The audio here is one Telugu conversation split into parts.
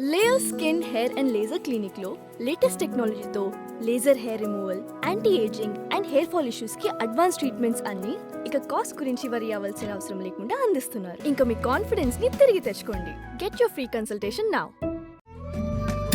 Layer skin hair and laser clinic లో లేటెస్ట్ టెక్నాలజీతో laser hair removal, anti ageing and hair fall issues కి అడ్వాన్స్ ట్రీట్మెంట్స్ అన్ని ఇక కాస్ట్ గురించి వరి అవ్వాల్సిన అవసరం లేకుండా అందిస్తున్నారు. ఇంకా మీ కాన్ఫిడెన్స్ ని తిరిగి తెచ్చుకోండి. Get your free consultation now.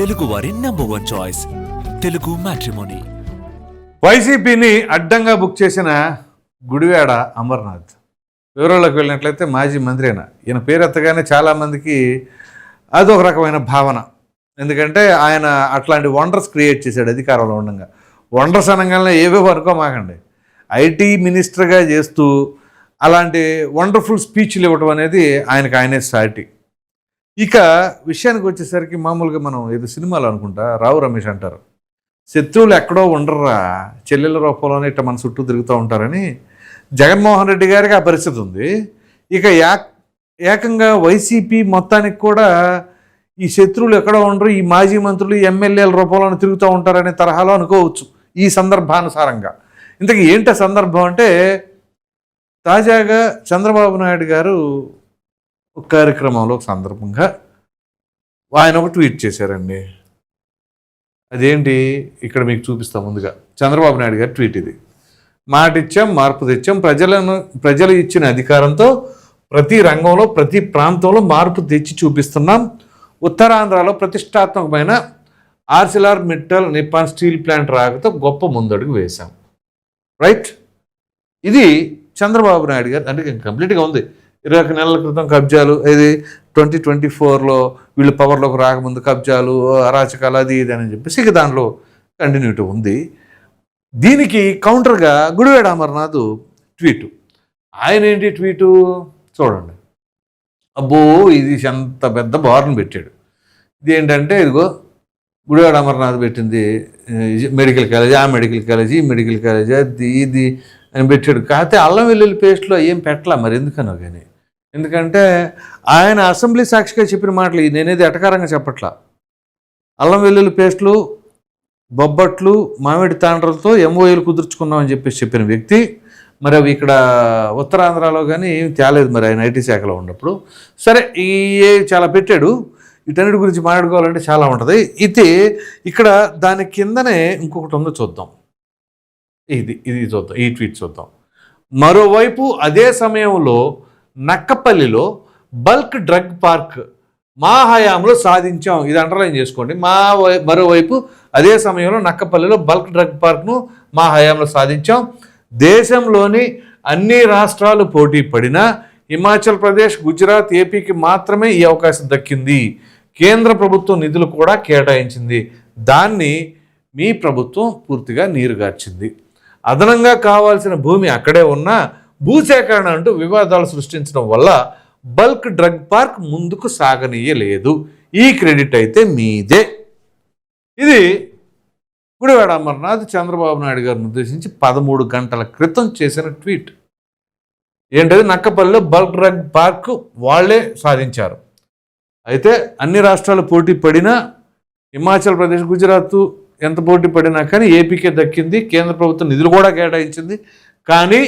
Telugu వారి నంబర్ 1 చాయిస్ తెలుగు మ్యాట్రిమోనీ. వైసీపీని అడ్డంగా బుక్ చేసిన గుడివాడ అమర్నాథ్ వివరాల్లోకి వెళ్ళినట్లయితే మాజీ మంత్రి అయిన ఈయన పేరు ఎత్తగానే చాలామందికి అదొక రకమైన భావన. ఎందుకంటే ఆయన అట్లాంటి వండర్స్ క్రియేట్ చేశాడు అధికారంలో ఉండగా. వండర్స్ అనగానే ఏవేవో అనుకోమాకండి. ఐటీ మినిస్టర్గా చేస్తూ అలాంటి వండర్ఫుల్ స్పీచ్లు ఇవ్వడం అనేది ఆయనే సాటి. ఇక విషయానికి వచ్చేసరికి మామూలుగా మనం ఏదో సినిమాలో అనుకుంటా రావు రమేష్ అంటారు, శత్రువులు ఎక్కడో ఉండర్రా, చెల్లెల రూపంలోనే ఇట్లా మన చుట్టూ తిరుగుతూ ఉంటారని. జగన్మోహన్ రెడ్డి గారికి ఆ పరిస్థితి ఉంది. ఇక ఏకంగా వైసీపీ మొత్తానికి కూడా ఈ శత్రువులు ఎక్కడో ఉండరు, ఈ మాజీ మంత్రులు ఎమ్మెల్యేల రూపంలో తిరుగుతూ ఉంటారనే తరహాలో అనుకోవచ్చు ఈ సందర్భానుసారంగా. ఇంతకీ ఏంటి సందర్భం అంటే, తాజాగా చంద్రబాబు నాయుడు గారు ఒక కార్యక్రమంలో ఒక సందర్భంగా ఆయన ఒక ట్వీట్ చేశారండి. అదేంటి ఇక్కడ మీకు చూపిస్తాం. ముందుగా చంద్రబాబు నాయుడు గారు ట్వీట్ ఇది. మాట ఇచ్చాం, మార్పు తెచ్చాం, ప్రజలు ఇచ్చిన అధికారంతో ప్రతి రంగంలో ప్రతి ప్రాంతంలో మార్పు తెచ్చి చూపిస్తున్నాం. ఉత్తరాంధ్రలో ప్రతిష్టాత్మకమైన Arcelor Mittal Nippon steel plant రాకతో గొప్ప ముందడుగు వేశాం. రైట్, ఇది చంద్రబాబు నాయుడు గారు అంటే కంప్లీట్గా ఉంది. 21 నెలల క్రితం కబ్జాలు, ఇది 2024లో వీళ్ళు పవర్లోకి రాకముందు కబ్జాలు, అరాచకాలు, అది ఇది అని చెప్పేసి ఇక దానిలో కంటిన్యూటీ ఉంది. దీనికి కౌంటర్గా గుడివాడ అమర్నాథ్ ట్వీటు. ఆయన ఏంటి ట్వీటు చూడండి. అబ్బో, ఇది ఎంత పెద్ద బార్ను పెట్టాడు. ఇది ఏంటంటే, ఇదిగో గుడివాడ అమర్నాథ్ పెట్టింది మెడికల్ కాలేజ్, ఆ మెడికల్ కాలేజ్, ఈ మెడికల్ కాలేజ్, అది ఇది అని పెట్టాడు. కాకపోతే అల్లం వెల్లుల్లి పేస్ట్లో ఏం పెట్టలా, మరి ఎందుకనో కానీ. ఎందుకంటే ఆయన అసెంబ్లీ సాక్షిగా చెప్పిన మాటలు నేనేది ఎటకారంగా చెప్పట్లా. అల్లం వెల్లుల్లి పేస్టులు, బొబ్బట్లు, మామిడి తాండ్రలతో ఎంఓఏలు కుదుర్చుకున్నామని చెప్పేసి చెప్పిన వ్యక్తి. మరి అవి ఇక్కడ ఉత్తరాంధ్రలో కానీ ఏం తేలేదు మరి ఆయన ఐటీ శాఖలో ఉన్నప్పుడు. సరే, ఈ చాలా పెట్టాడు. వీటన్నిటి గురించి మాట్లాడుకోవాలంటే చాలా ఉంటుంది. అయితే ఇక్కడ దాని కిందనే ఇంకొకటి ఉందో చూద్దాం. ఇది చూద్దాం, ఈ ట్వీట్ చూద్దాం. మరోవైపు అదే సమయంలో నక్కపల్లిలో బల్క్ డ్రగ్ పార్క్ మా హయాంలో సాధించాం. ఇది అండర్లైన్ చేసుకోండి. మరోవైపు అదే సమయంలో నక్కపల్లిలో బల్క్ డ్రగ్ పార్క్ను మా హయాంలో సాధించాం. దేశంలోని అన్ని రాష్ట్రాలు పోటీ పడినా హిమాచల్ ప్రదేశ్, గుజరాత్, ఏపీకి మాత్రమే ఈ అవకాశం దక్కింది. కేంద్ర ప్రభుత్వం నిధులు కూడా కేటాయించింది. దాన్ని మీ ప్రభుత్వం పూర్తిగా నీరుగార్చింది. అదనంగా కావాల్సిన భూమి అక్కడే ఉన్నా భూసేకరణ అంటూ వివాదాలు సృష్టించడం వల్ల బల్క్ డ్రగ్ పార్క్ ముందుకు సాగనీయలేదు. ఈ క్రెడిట్ అయితే మీదే. ఇది గుడివాడ అమర్నాథ్ చంద్రబాబు నాయుడు గారిని ఉద్దేశించి 13 గంటల క్రితం చేసిన ట్వీట్. ఏంటది, నక్కపల్లిలో బల్క్ డ్రగ్ పార్క్ వాళ్లే సాధించారు. అయితే అన్ని రాష్ట్రాలు పోటీ పడినా హిమాచల్ ప్రదేశ్, గుజరాత్ ఎంత పోటీ పడినా కానీ ఏపీకే దక్కింది. కేంద్ర ప్రభుత్వం నిధులు కూడా కేటాయించింది. కానీ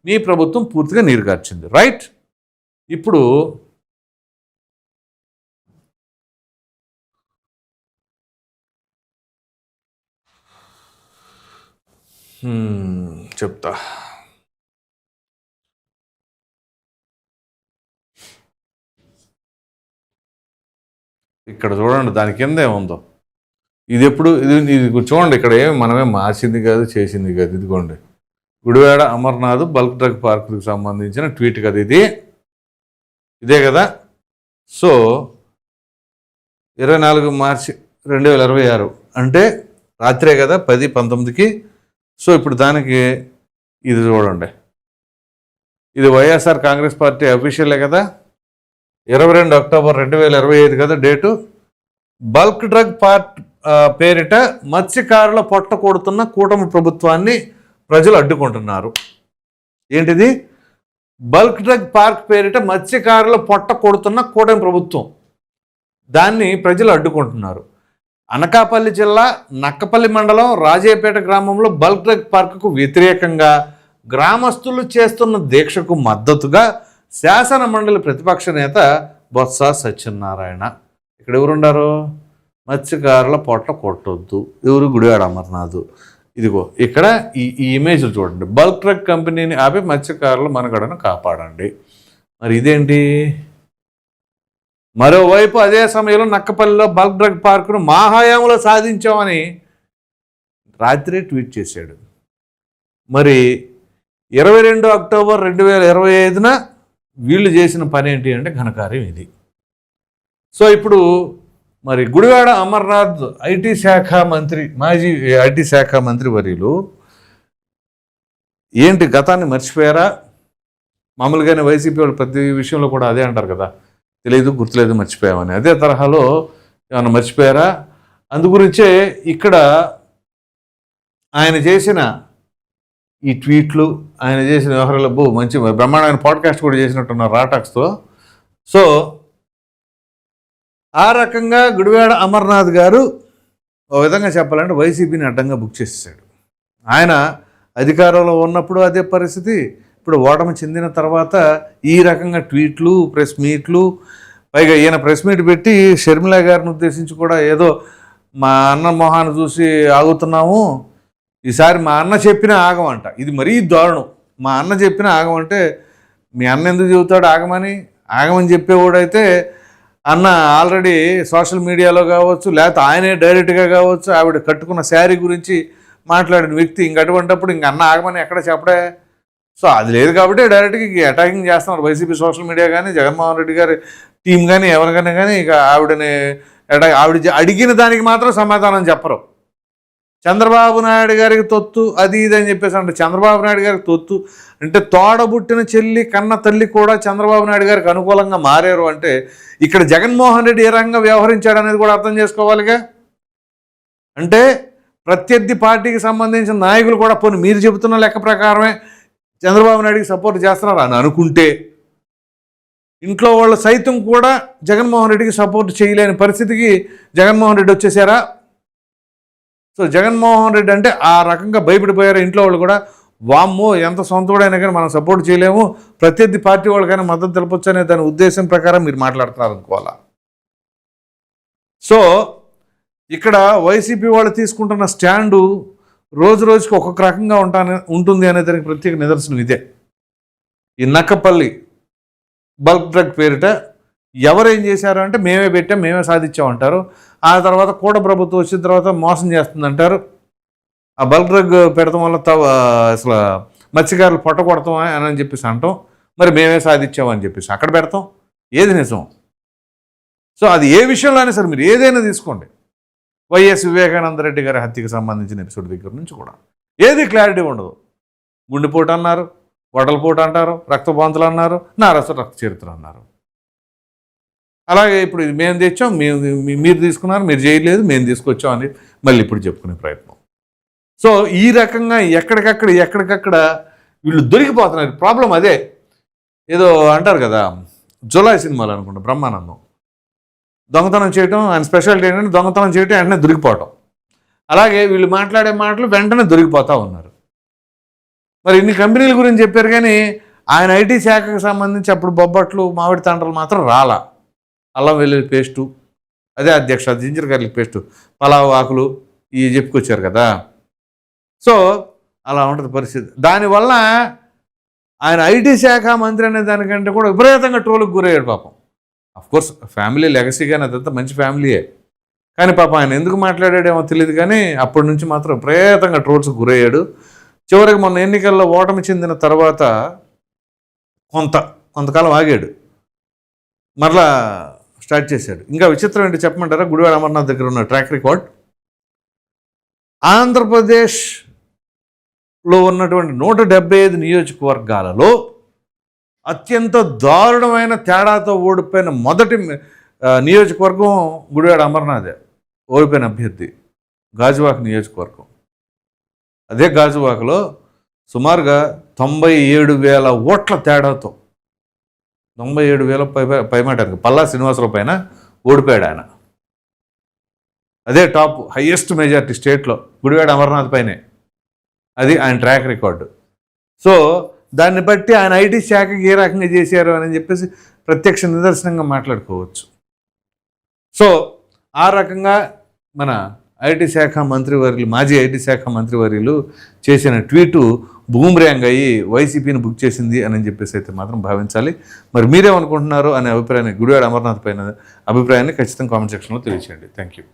మీ ప్రభుత్వం పూర్తిగా నీరుగార్చింది. రైట్, ఇప్పుడు చెప్తా. ఇక్కడ చూడండి, దాని కింద ఏముందో. ఇది ఎప్పుడు ఇది చూడండి. ఇక్కడ మనమే మార్చింది కాదు, చేసింది కాదు. ఇదిగోండి, గుడివాడ అమర్నాథ్ బల్క్ డ్రగ్ పార్క్కి సంబంధించిన ట్వీట్ కదా ఇది. ఇదే కదా. సో 24 మార్చి 2026 అంటే రాత్రే కదా, 10-19కి. సో ఇప్పుడు దానికి ఇది చూడండి. ఇది వైఎస్ఆర్ కాంగ్రెస్ పార్టీ అఫీషియలే కదా. 22 అక్టోబర్ 2025 కదా డేటు. బల్క్ డ్రగ్ పార్క్ పేరిట మత్స్యకారుల పొట్ట కొడుతున్న కూటమి ప్రభుత్వాన్ని ప్రజలు అడ్డుకుంటున్నారు. ఏంటిది, బల్క్ డ్రగ్ పార్క్ పేరిట మత్స్యకారుల పొట్ట కొడుతున్న కూటమి ప్రభుత్వం, దాన్ని ప్రజలు అడ్డుకుంటున్నారు. అనకాపల్లి జిల్లా నక్కపల్లి మండలం రాజేపేట గ్రామంలో బల్క్ డ్రగ్ పార్కుకు వ్యతిరేకంగా గ్రామస్తులు చేస్తున్న దీక్షకు మద్దతుగా శాసన మండలి ప్రతిపక్ష నేత బొత్స సత్యనారాయణ ఇక్కడ ఎవరుండారు? మత్స్యకారుల పొట్ట కొట్టొద్దు. ఎవరు? గుడివాడ అమర్నాథ్. ఇదిగో ఇక్కడ ఈ ఇమేజ్ చూడండి. బల్క్ ట్రక్ కంపెనీని ఆపి మత్స్యకారుల మనుగడను కాపాడండి. మరి ఇదేంటి? మరోవైపు అదే సమయంలో నక్కపల్లిలో బల్క్ డ్రగ్ పార్కును మా హయాంలో సాధించామని రాత్రే ట్వీట్ చేశాడు. మరి 22 అక్టోబర్ 2025న వీళ్ళు చేసిన పని ఏంటి అంటే ఘనకార్యం ఇది. సో ఇప్పుడు మరి గుడివాడ అమర్నాథ్ ఐటీ శాఖ మంత్రి, మాజీ ఐటీ శాఖ మంత్రి వర్యులు ఏంటి గతాన్ని మర్చిపోయారా? మామూలుగానే వైసీపీ వాళ్ళు ప్రతి విషయంలో కూడా అదే అంటారు కదా, తెలియదు, గుర్తులేదు, మర్చిపోయామని. అదే తరహాలో ఏమన్నా మర్చిపోయారా? అందుగురించే ఇక్కడ ఆయన చేసిన ఈ ట్వీట్లు, ఆయన చేసిన వ్యవహారాలు మంచి బ్రహ్మాండమైన పాడ్కాస్ట్ కూడా చేసినట్టున్నారు రాటాక్స్తో. సో ఆ రకంగా గుడివాడ అమర్నాథ్ గారు ఓ విధంగా చెప్పాలంటే వైసీపీని అడ్డంగా బుక్ చేసేసాడు. ఆయన అధికారంలో ఉన్నప్పుడు అదే పరిస్థితి, ఇప్పుడు ఓటమి చెందిన తర్వాత ఈ రకంగా ట్వీట్లు, ప్రెస్ మీట్లు, పైగా ఈయన ప్రెస్ మీట్ పెట్టి షర్మిల గారిని ఉద్దేశించి కూడా ఏదో మా అన్న మొహాన్ని చూసి ఆగుతున్నాము, ఈసారి మా అన్న చెప్పిన ఆగమంట. ఇది మరీ దారుణం. మా అన్న చెప్పిన ఆగమంటే మీ అన్న ఎందుకు చెబుతాడు ఆగమని? ఆగమని చెప్పేవాడైతే అన్న ఆల్రెడీ సోషల్ మీడియాలో కావచ్చు, లేకపోతే ఆయనే డైరెక్ట్గా కావచ్చు, ఆవిడ కట్టుకున్న శారీ గురించి మాట్లాడిన వ్యక్తి ఇంక అటువంటిప్పుడు ఇంక అన్న ఆగమని ఎక్కడ చెప్పడే. సో అది లేదు కాబట్టి డైరెక్ట్గా అటాకింగ్ చేస్తున్నారు వైసీపీ సోషల్ మీడియా కానీ, జగన్మోహన్ రెడ్డి గారి టీం కానీ, ఎవరికైనా కానీ. ఇక ఆవిడ అడిగిన దానికి మాత్రం సమాధానం చెప్పరు. చంద్రబాబు నాయుడు గారికి తొత్తు అది ఇది అని చెప్పేసి అంటే చంద్రబాబు నాయుడు గారికి తొత్తు అంటే తోడబుట్టిన చెల్లి కన్న తల్లి కూడా చంద్రబాబు నాయుడు గారికి అనుకూలంగా మారారు అంటే ఇక్కడ జగన్మోహన్ రెడ్డి ఏ రకంగా వ్యవహరించాడు అనేది కూడా అర్థం చేసుకోవాలిగా. అంటే ప్రత్యర్థి పార్టీకి సంబంధించిన నాయకులు కూడా పోనీ మీరు చెబుతున్న లెక్క ప్రకారమే చంద్రబాబు నాయుడికి సపోర్ట్ చేస్తున్నారు అని అనుకుంటే, ఇంట్లో వాళ్ళు సైతం కూడా జగన్మోహన్ రెడ్డికి సపోర్ట్ చేయలేని పరిస్థితికి జగన్మోహన్ రెడ్డి వచ్చేసారా? సో జగన్మోహన్ రెడ్డి అంటే ఆ రకంగా భయపడిపోయారు ఇంట్లో వాళ్ళు కూడా. వామ్మో ఎంత సొంతోడైనా కానీ మనం సపోర్ట్ చేయలేము, ప్రత్యర్థి పార్టీ వాళ్ళకైనా మద్దతు తెలపొచ్చు అనే దాని ఉద్దేశం ప్రకారం మీరు మాట్లాడుతున్నారు అనుకోవాలా. సో ఇక్కడ వైసీపీ వాళ్ళు తీసుకుంటున్న స్టాండు రోజు రోజుకి ఒక్కొక్క రకంగా ఉంటుంది అనే దానికి ప్రత్యేక నిదర్శనం ఇదే. ఈ నక్కపల్లి బల్క్ డ్రగ్ పేరిట ఎవరేం చేశారు అంటే మేమే పెట్టాం, మేమే సాధించామంటారు. ఆ తర్వాత కూడా ప్రభుత్వం వచ్చిన తర్వాత మోసం చేస్తుందంటారు. ఆ బల్క్ డ్రగ్ పెడతాం వల్ల అసలు మత్స్యకారులు పొట్ట కొడతాం అని చెప్పేసి అంటాం. మరి మేమే సాధించామని చెప్పేసి అక్కడ పెడతాం. ఏది నిజం? సో అది ఏ విషయంలోనే సరే మీరు ఏదైనా తీసుకోండి. వైఎస్ వివేకానంద రెడ్డి గారి హత్యకి సంబంధించిన ఎపిసోడ్ దగ్గర నుంచి కూడా ఏది క్లారిటీ ఉండదు. గుండెపోటు అన్నారు, వడలపోటు అంటారు, రక్తపోంతలు అన్నారు, నారస రక్త చరిత్ర అన్నారు. అలాగే ఇప్పుడు ఇది మేము తెచ్చాం, మీరు తీసుకున్నారు, మీరు చేయలేదు, మేము తీసుకొచ్చాం అని మళ్ళీ ఇప్పుడు చెప్పుకునే ప్రయత్నం. సో ఈ రకంగా ఎక్కడికక్కడ వీళ్ళు దొరికిపోతున్నారు. ప్రాబ్లం అదే. ఏదో అంటారు కదా జులాయి సినిమాలు అనుకుంటా, బ్రహ్మానందం దొంగతనం చేయటం ఆయన స్పెషాలిటీ ఏంటంటే దొంగతనం చేయటం వెంటనే దొరికిపోవటం. అలాగే వీళ్ళు మాట్లాడే మాటలు వెంటనే దొరికిపోతూ ఉన్నారు. మరి ఇన్ని కంపెనీల గురించి చెప్పారు కానీ ఆయన ఐటీ శాఖకు సంబంధించి అప్పుడు బొబ్బట్లు, మామిడి తండ్రలు మాత్రం రాలా. అల్లం వెల్లుల్లి పేస్టు, అదే అధ్యక్ష జింజర్ గార్లిక్ పేస్టు, పలావ్ ఆకులు ఇవి చెప్పుకొచ్చారు కదా. సో అలా ఉంటుంది పరిస్థితి. దానివల్ల ఆయన ఐటీ శాఖ మంత్రి అనే దానికంటే కూడా విపరీతంగా ట్రోల్కి గురయ్యాడు పాపం. అఫ్కోర్స్ ఫ్యామిలీ లెగసీ కానీ అదంతా మంచి ఫ్యామిలీయే, కానీ పాపం ఆయన ఎందుకు మాట్లాడాడేమో తెలియదు కానీ అప్పటి నుంచి మాత్రం విపరీతంగా ట్రోల్స్కి గురయ్యాడు. చివరికి మొన్న ఎన్నికల్లో ఓటమి చెందిన తర్వాత కొంతకాలం ఆగాడు, మరలా స్టార్ట్ చేశాడు. ఇంకా విచిత్రం ఏంటి చెప్పమంటారా? గుడివాడ అమర్నాథ్ దగ్గర ఉన్న ట్రాక్ రికార్డ్ ఆంధ్రప్రదేశ్లో ఉన్నటువంటి 175 నియోజకవర్గాలలో అత్యంత దారుణమైన తేడాతో ఓడిపోయిన మొదటి నియోజకవర్గం గుడివాడ అమర్నాథే. ఓడిపోయిన అభ్యర్థి గాజువాక నియోజకవర్గం. అదే గాజువాకలో సుమారుగా 97,000 ఓట్ల తేడాతో 97,000 పైమాటానికి పల్లా శ్రీనివాసరావు పైన ఓడిపోయాడు ఆయన. అదే టాప్ హైయెస్ట్ మెజారిటీ స్టేట్లో గుడివాడ అమర్నాథ్ పైనే. అది ఆయన ట్రాక్ రికార్డు. సో దాన్ని బట్టి ఆయన ఐటీ శాఖకి ఏ రకంగా చేశారు అని చెప్పేసి ప్రత్యక్ష నిదర్శనంగా మాట్లాడుకోవచ్చు. సో ఆ రకంగా మన ఐటీ శాఖ మంత్రివర్యులు, మాజీ ఐటీ శాఖ మంత్రివర్యులు చేసిన ట్వీటు బూమ్రాంగ్ అయ్యి వైసీపీని బుక్ చేసింది అని చెప్పేసి అయితే మాత్రం భావించాలి. మరి మీరేమనుకుంటున్నారు అనే అభిప్రాయాన్ని, గుడివాడ అమర్నాథ్ పైన అభిప్రాయాన్ని ఖచ్చితంగా కామెంట్ సెక్షన్లో తెలియచేయండి. Thank you.